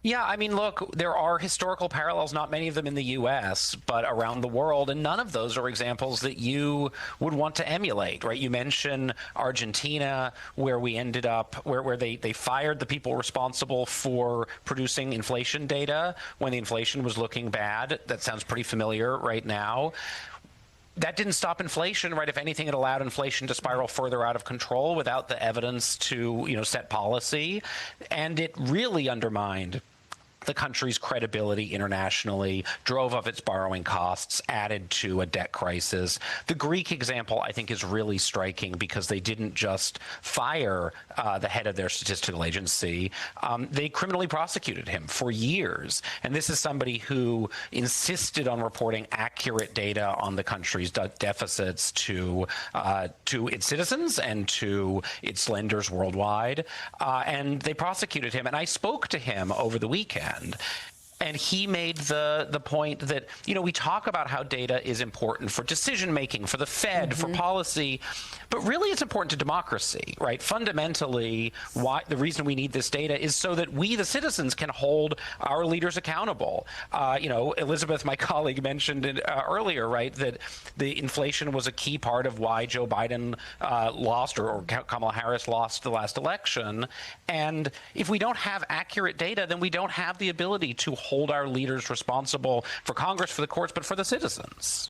Yeah, I mean, look, there are historical parallels, not many of them in the US, but around the world, and none of those are examples that you would want to emulate, right? You mention Argentina, where we ended up, where they fired the people responsible for producing inflation data when the inflation was looking bad. That sounds pretty familiar right now. That didn't stop inflation, right? If anything, it allowed inflation to spiral further out of control without the evidence to, set policy. And it really undermined the country's credibility internationally, drove up its borrowing costs, added to a debt crisis. The Greek example, I think, is really striking because they didn't just fire the head of their statistical agency. They criminally prosecuted him for years. And this is somebody who insisted on reporting accurate data on the country's deficits to its citizens and to its lenders worldwide. And they prosecuted him. And I spoke to him over the weekend. And he made the point that, we talk about how data is important for decision making, for the Fed, for policy, but really it's important to democracy, right? Fundamentally, the reason we need this data is so that we, the citizens, can hold our leaders accountable. Elizabeth, my colleague, mentioned it earlier, right, that the inflation was a key part of why Joe Biden lost or Kamala Harris lost the last election. And if we don't have accurate data, then we don't have the ability to hold our leaders responsible for Congress, for the courts, but for the citizens.